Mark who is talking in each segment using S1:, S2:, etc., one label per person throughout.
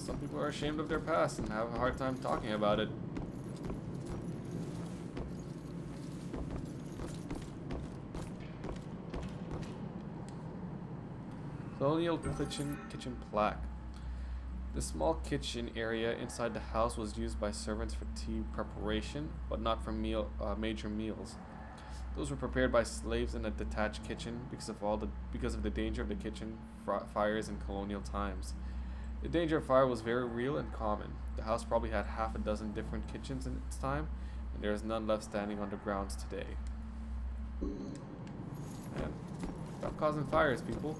S1: Some people are ashamed of their past and have a hard time talking about it. Colonial kitchen plaque. The small kitchen area inside the house was used by servants for tea preparation, but not for major meals. Those were prepared by slaves in a detached kitchen because of the danger of the kitchen fires in colonial times. The danger of fire was very real and common. The house probably had half a dozen different kitchens in its time, and there is none left standing on the grounds today. Man, stop causing fires, people.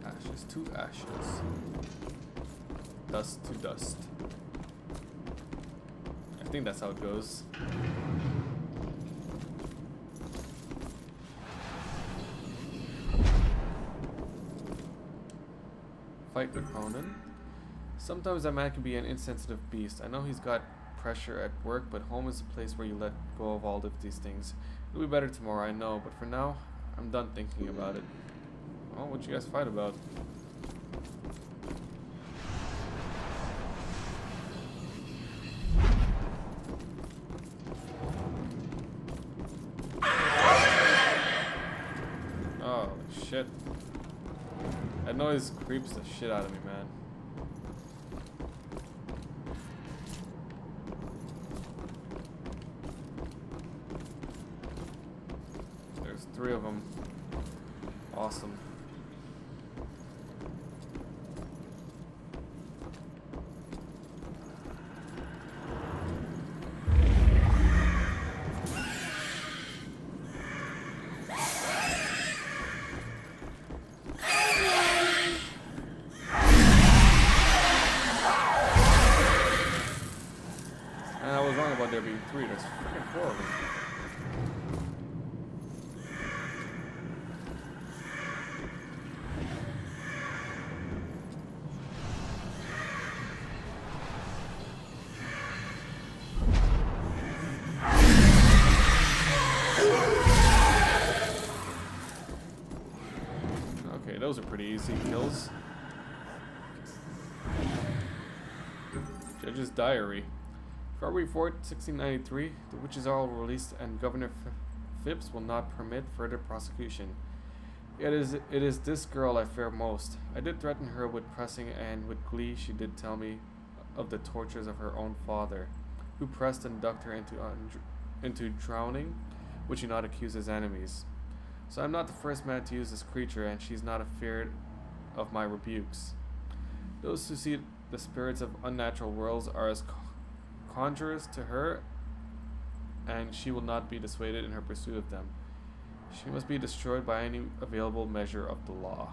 S1: Ashes to ashes. Dust to dust. I think that's how it goes. Fight with Ronan. Sometimes a man can be an insensitive beast. I know he's got pressure at work, but home is a place where you let go of all of these things. It'll be better tomorrow, I know, but for now, I'm done thinking about it. Well, what'd you guys fight about? Oh, shit. That noise creeps the shit out of me, man. There's 3 of them. Awesome. And I was wrong about there being 3. There's freaking 4 of them. Okay, those are pretty easy kills. Judge's Diary. February 4th, 1693, the witches are all released and Governor Phipps will not permit further prosecution. It is this girl I fear most. I did threaten her with pressing, and with glee she did tell me of the tortures of her own father, who pressed and ducked her into drowning, which he not accused his enemies. So I'm not the first man to use this creature, and she's not afeard of my rebukes. Those who see the spirits of unnatural worlds are as conjurers to her, and she will not be dissuaded in her pursuit of them. She must be destroyed by any available measure of the law.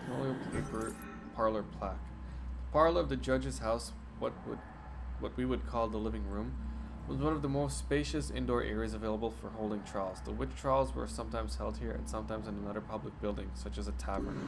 S1: Colonial paper parlor plaque. The parlor of the judge's house, what we would call the living room, was one of the most spacious indoor areas available for holding trials. The witch trials were sometimes held here and sometimes in another public building, such as a tavern.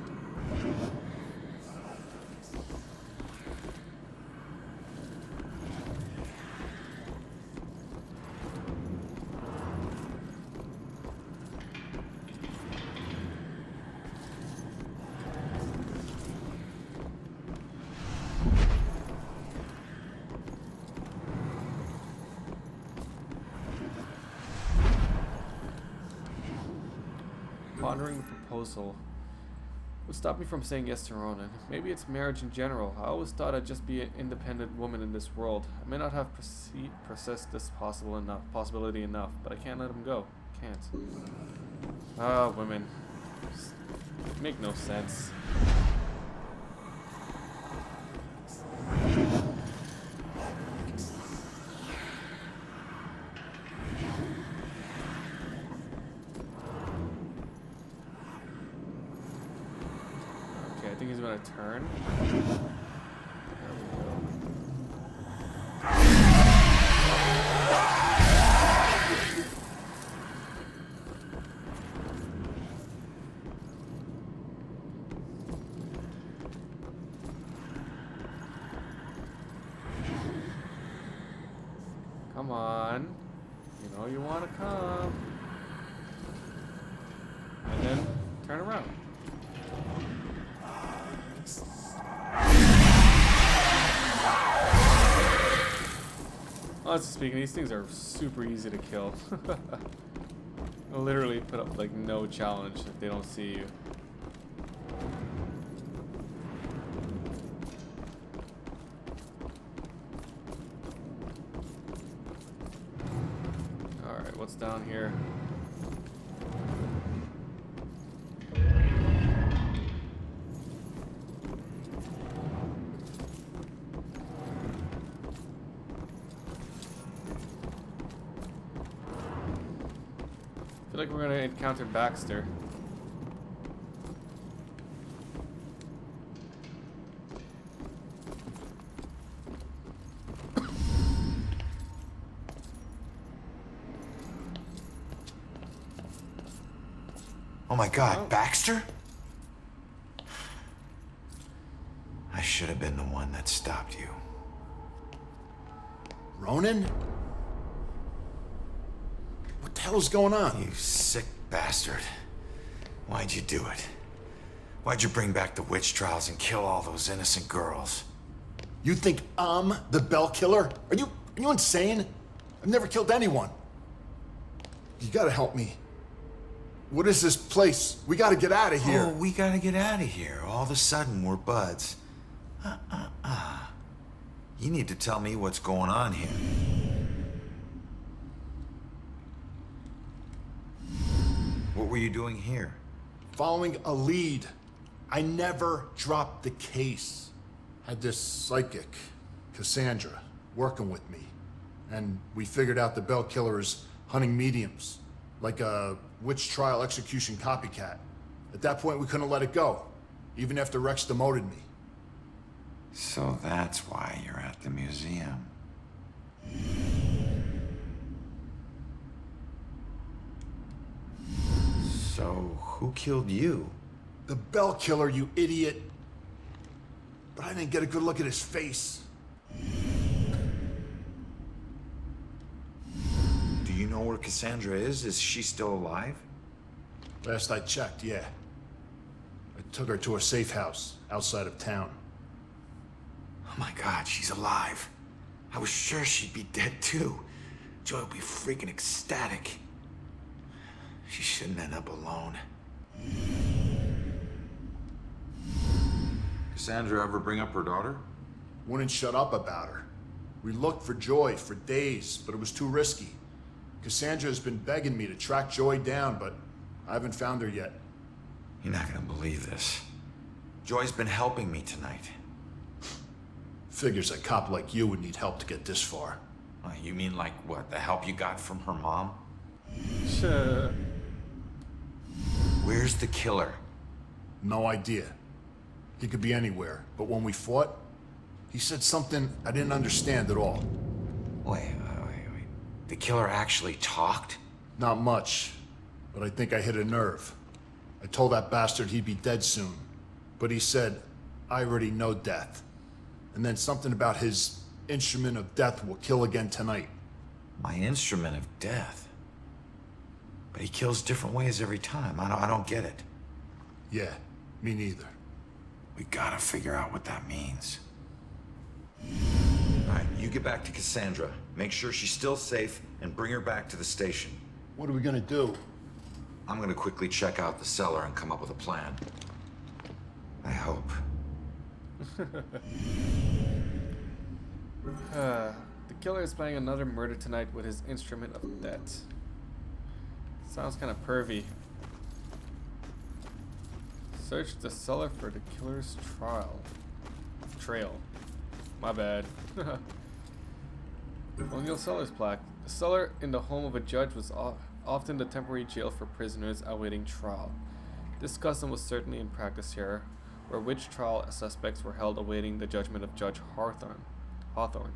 S1: Pondering the proposal would stop me from saying yes to Ronan. Maybe it's marriage in general. I always thought I'd just be an independent woman in this world. I may not have processed this possibility enough, but I can't let him go. Can't. Ah, women. Just make no sense. I think he's gonna turn. There we go. Come on. You know you want to come. And then turn around. Honestly speaking, these things are super easy to kill. They'll literally put up like no challenge if they don't see you. Alright, what's down here? I feel like we're gonna encounter Baxter.
S2: Oh my God,
S1: Oh.
S2: Baxter? I should have been the one that stopped you.
S3: Ronan? What the hell's going on?
S2: You sick bastard. Why'd you do it? Why'd you bring back the witch trials and kill all those innocent girls?
S3: You think I'm the Bell Killer? Are you insane? I've never killed anyone. You gotta help me. What is this place? We gotta get out of here.
S2: Oh, we gotta get out of here. All of a sudden, we're buds. You need to tell me what's going on here. What were you doing here?
S3: Following a lead. I never dropped the case. Had this psychic, Cassandra, working with me. And we figured out the Bell Killer is hunting mediums. Like a witch trial execution copycat. At that point, we couldn't let it go. Even after Rex demoted me.
S2: So that's why you're at the museum. So, who killed you?
S3: The Bell Killer, you idiot. But I didn't get a good look at his face.
S2: Do you know where Cassandra is? Is she still alive?
S3: Last I checked, yeah. I took her to a safe house outside of town.
S2: Oh my God, she's alive. I was sure she'd be dead too. Joy would be freaking ecstatic. She shouldn't end up alone. Cassandra ever bring up her daughter?
S3: Wouldn't shut up about her. We looked for Joy for days, but it was too risky. Cassandra's been begging me to track Joy down, but I haven't found her yet.
S2: You're not gonna believe this. Joy's been helping me tonight.
S3: Figures a cop like you would need help to get this far.
S2: You mean like what? The help you got from her mom?
S1: Sure.
S2: Where's the killer?
S3: No idea. He could be anywhere, but when we fought, he said something I didn't understand at all.
S2: Wait. The killer actually talked?
S3: Not much, but I think I hit a nerve. I told that bastard he'd be dead soon, but he said, I already know death. And then something about his instrument of death will kill again tonight.
S2: My instrument of death? But he kills different ways every time. I don't get it.
S3: Yeah, me neither.
S2: We gotta figure out what that means. All right, you get back to Cassandra. Make sure she's still safe and bring her back to the station.
S3: What are we gonna do?
S2: I'm gonna quickly check out the cellar and come up with a plan. I hope.
S1: The killer is planning another murder tonight with his instrument of death. Sounds kind of pervy. Search the cellar for the killer's trail. My bad. Colonial Cellar's plaque. The cellar in the home of a judge was often the temporary jail for prisoners awaiting trial. This custom was certainly in practice here, where witch trial suspects were held awaiting the judgment of Judge Hawthorne.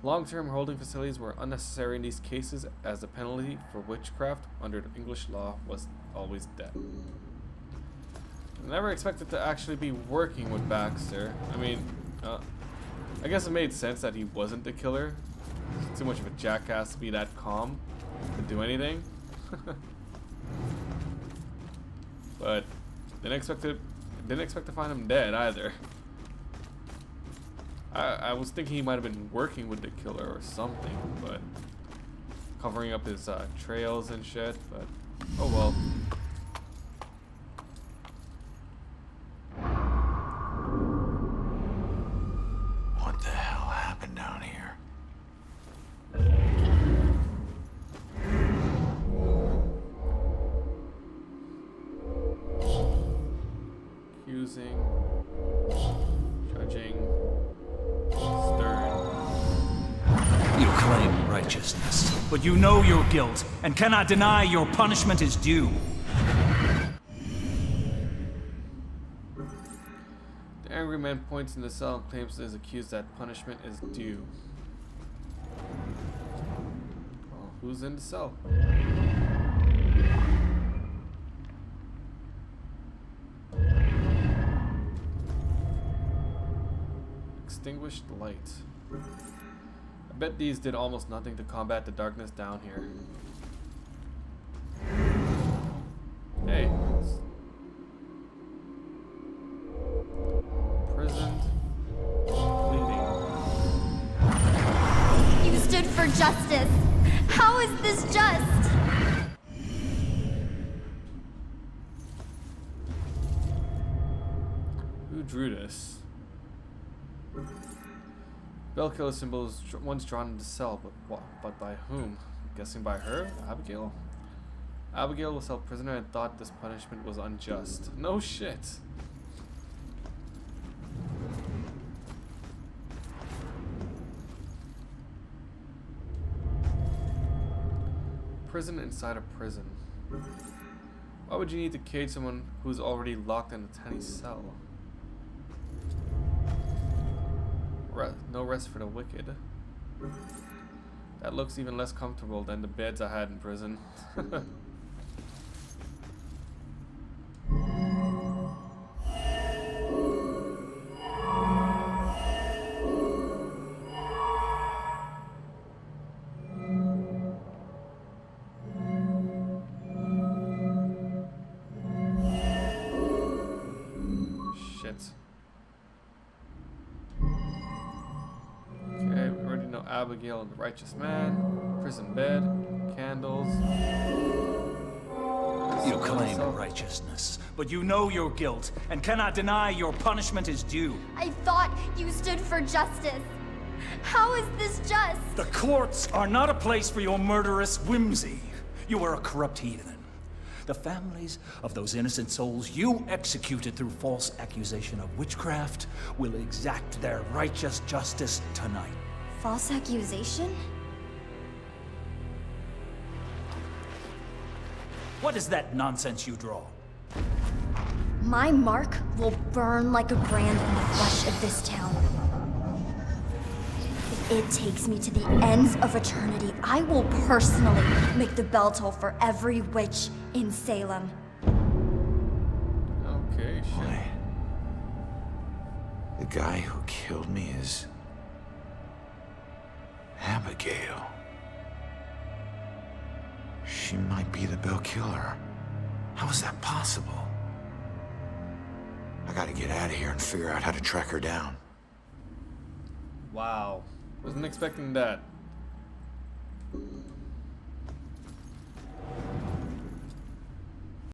S1: Long-term holding facilities were unnecessary in these cases, as the penalty for witchcraft under the English law was always death. I never expected to actually be working with Baxter. I mean, I guess it made sense that he wasn't the killer, Too much of a jackass to be that calm to do anything. But didn't expect to find him dead either. I was thinking he might have been working with the killer or something, but covering up his trails and shit. But oh well.
S2: What the hell happened down here?
S1: Accusing, judging, stern.
S4: You claim righteousness, but you know your guilt and cannot deny your punishment is due.
S1: The angry man points in the cell and claims to his accused that punishment is due. Well, who's in the cell? Extinguished light. I bet these did almost nothing to combat the darkness down here. Hey. Imprisoned. Bleeding.
S5: You stood for justice. How is this just?
S1: Who drew this? Bell killer symbol is once drawn in the cell, but by whom? I'm guessing by her? Abigail? Abigail was held prisoner and thought this punishment was unjust. No shit. Prison inside a prison. Why would you need to cage someone who's already locked in a tiny cell? No rest for the wicked. That looks even less comfortable than the beds I had in prison. Abigail and the righteous man, prison bed, candles.
S4: You claim righteousness, but you know your guilt and cannot deny your punishment is due.
S5: I thought you stood for justice. How is this just?
S4: The courts are not a place for your murderous whimsy. You are a corrupt heathen. The families of those innocent souls you executed through false accusation of witchcraft will exact their righteous justice tonight.
S5: False accusation?
S4: What is that nonsense you draw?
S5: My mark will burn like a brand in the flesh of this town. If it takes me to the ends of eternity, I will personally make the bell toll for every witch in Salem.
S1: Okay, sure.
S2: Why? The guy who killed me is Abigail. She might be the Bell Killer. How is that possible? I gotta get out of here and figure out how to track her down.
S1: Wow. Wasn't expecting that.